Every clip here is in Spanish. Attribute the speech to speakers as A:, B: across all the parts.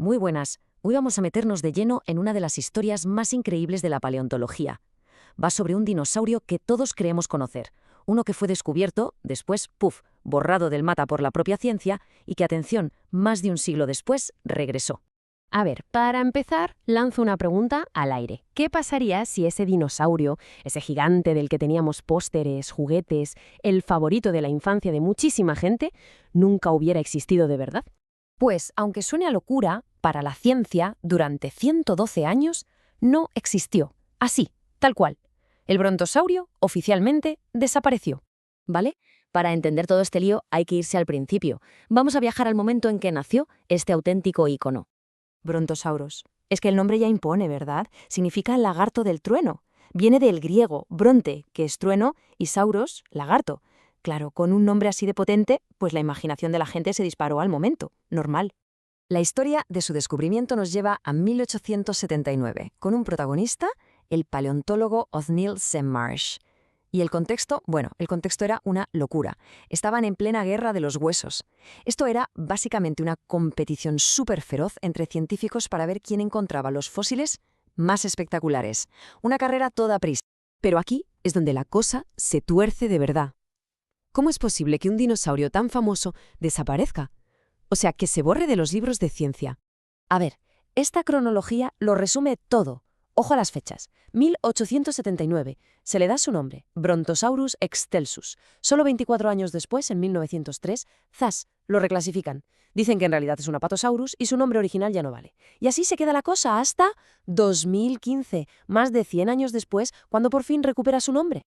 A: Muy buenas. Hoy vamos a meternos de lleno en una de las historias más increíbles de la paleontología. Va sobre un dinosaurio que todos creemos conocer, uno que fue descubierto, después, ¡puf!, borrado del mapa por la propia ciencia y que, atención, más de un siglo después, regresó.
B: A ver, para empezar, lanzo una pregunta al aire. ¿Qué pasaría si ese dinosaurio, ese gigante del que teníamos pósteres, juguetes, el favorito de la infancia de muchísima gente, nunca hubiera existido de verdad? Pues, aunque suene a locura, para la ciencia, durante 112 años, no existió. Así, tal cual. El brontosaurio, oficialmente, desapareció.
A: ¿Vale? Para entender todo este lío hay que irse al principio. Vamos a viajar al momento en que nació este auténtico ícono.
C: Brontosaurus. Es que el nombre ya impone, ¿verdad? Significa lagarto del trueno. Viene del griego bronte, que es trueno, y sauros, lagarto. Claro, con un nombre así de potente, pues la imaginación de la gente se disparó al momento. Normal.
A: La historia de su descubrimiento nos lleva a 1879, con un protagonista, el paleontólogo Othniel Marsh. Y el contexto, bueno, el contexto era una locura. Estaban en plena guerra de los huesos. Esto era básicamente una competición súper feroz entre científicos para ver quién encontraba los fósiles más espectaculares. Una carrera toda prisa.
B: Pero aquí es donde la cosa se tuerce de verdad. ¿Cómo es posible que un dinosaurio tan famoso desaparezca? O sea, que se borre de los libros de ciencia.
A: A ver, esta cronología lo resume todo. Ojo a las fechas. 1879. Se le da su nombre, Brontosaurus excelsus. Solo 24 años después, en 1903, ¡zas!, lo reclasifican. Dicen que en realidad es un Apatosaurus y su nombre original ya no vale. Y así se queda la cosa hasta 2015, más de 100 años después, cuando por fin recupera su nombre.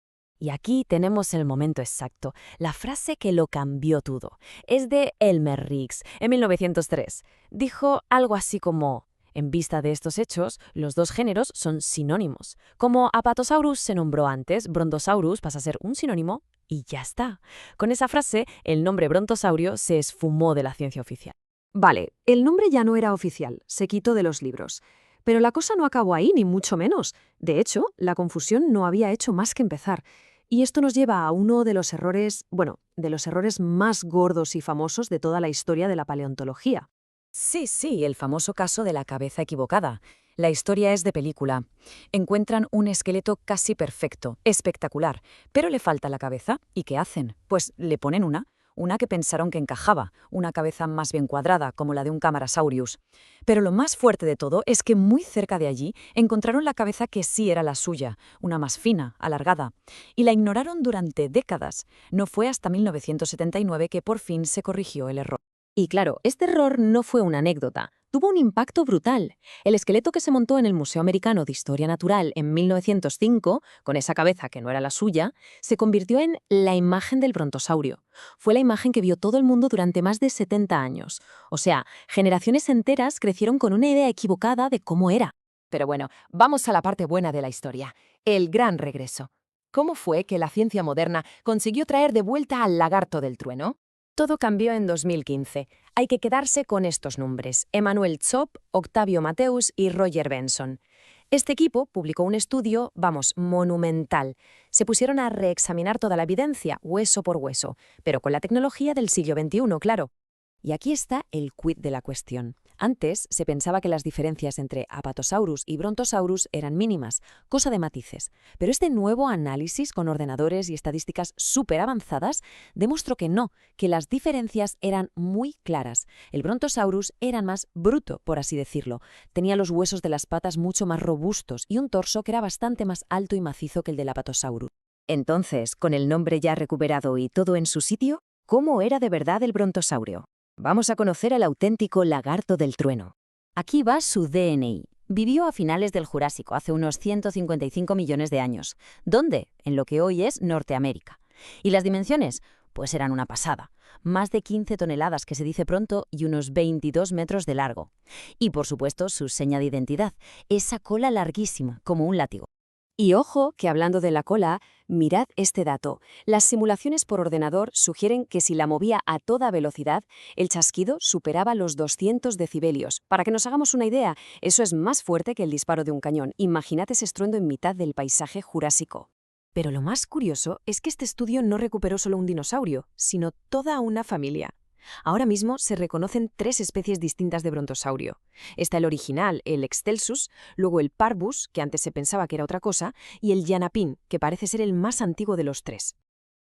A: Y aquí tenemos el momento exacto, la frase que lo cambió todo. Es de Elmer Riggs, en 1903. Dijo algo así como: en vista de estos hechos, los dos géneros son sinónimos. Como Apatosaurus se nombró antes, Brontosaurus pasa a ser un sinónimo y ya está. Con esa frase, el nombre brontosaurio se esfumó de la ciencia oficial.
C: Vale, el nombre ya no era oficial, se quitó de los libros. Pero la cosa no acabó ahí, ni mucho menos. De hecho, la confusión no había hecho más que empezar. Y esto nos lleva a uno de los errores, de los errores más gordos y famosos de toda la historia de la paleontología.
A: Sí, el famoso caso de la cabeza equivocada. La historia es de película. Encuentran un esqueleto casi perfecto, espectacular, pero le falta la cabeza. ¿Y qué hacen? Pues le ponen una que pensaron que encajaba, una cabeza más bien cuadrada, como la de un Camarasaurus. Pero lo más fuerte de todo es que muy cerca de allí encontraron la cabeza que sí era la suya, una más fina, alargada. Y la ignoraron durante décadas. No fue hasta 1979 que por fin se corrigió el error.
B: Y claro, este error no fue una anécdota, tuvo un impacto brutal. El esqueleto que se montó en el Museo Americano de Historia Natural en 1905, con esa cabeza que no era la suya, se convirtió en la imagen del brontosaurio. Fue la imagen que vio todo el mundo durante más de 70 años. O sea, generaciones enteras crecieron con una idea equivocada de cómo era.
D: Pero bueno, vamos a la parte buena de la historia, el gran regreso. ¿Cómo fue que la ciencia moderna consiguió traer de vuelta al lagarto del trueno?
B: Todo cambió en 2015. Hay que quedarse con estos nombres: Emanuel Zopp, Octavio Mateus y Roger Benson. Este equipo publicó un estudio, monumental. Se pusieron a reexaminar toda la evidencia, hueso por hueso, pero con la tecnología del siglo XXI, claro.
A: Y aquí está el quid de la cuestión. Antes se pensaba que las diferencias entre Apatosaurus y Brontosaurus eran mínimas, cosa de matices. Pero este nuevo análisis con ordenadores y estadísticas súper avanzadas demostró que no, que las diferencias eran muy claras. El Brontosaurus era más bruto, por así decirlo. Tenía los huesos de las patas mucho más robustos y un torso que era bastante más alto y macizo que el del Apatosaurus. Entonces, con el nombre ya recuperado y todo en su sitio, ¿cómo era de verdad el brontosaurio? Vamos a conocer al auténtico lagarto del trueno. Aquí va su DNI. Vivió a finales del Jurásico, hace unos 155 millones de años. ¿Dónde? En lo que hoy es Norteamérica. ¿Y las dimensiones? Pues eran una pasada. Más de 15 toneladas, que se dice pronto, y unos 22 metros de largo. Y por supuesto su seña de identidad, esa cola larguísima, como un látigo.
C: Y ojo, que hablando de la cola, mirad este dato. Las simulaciones por ordenador sugieren que si la movía a toda velocidad, el chasquido superaba los 200 decibelios. Para que nos hagamos una idea, eso es más fuerte que el disparo de un cañón. Imaginad ese estruendo en mitad del paisaje jurásico. Pero lo más curioso es que este estudio no recuperó solo un dinosaurio, sino toda una familia. Ahora mismo se reconocen 3 especies distintas de brontosaurio. Está el original, el Excelsus, luego el Parvus, que antes se pensaba que era otra cosa, y el Yanapin, que parece ser el más antiguo de los 3.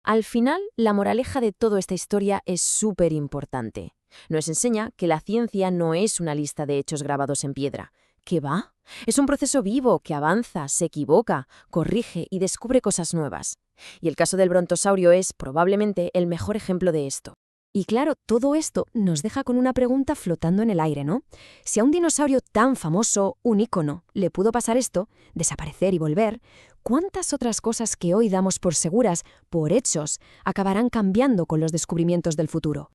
B: Al final, la moraleja de toda esta historia es súper importante. Nos enseña que la ciencia no es una lista de hechos grabados en piedra. ¿Qué va? Es un proceso vivo que avanza, se equivoca, corrige y descubre cosas nuevas. Y el caso del brontosaurio es, probablemente, el mejor ejemplo de esto.
C: Y claro, todo esto nos deja con una pregunta flotando en el aire, ¿no? Si a un dinosaurio tan famoso, un ícono, le pudo pasar esto, desaparecer y volver, ¿cuántas otras cosas que hoy damos por seguras, por hechos, acabarán cambiando con los descubrimientos del futuro?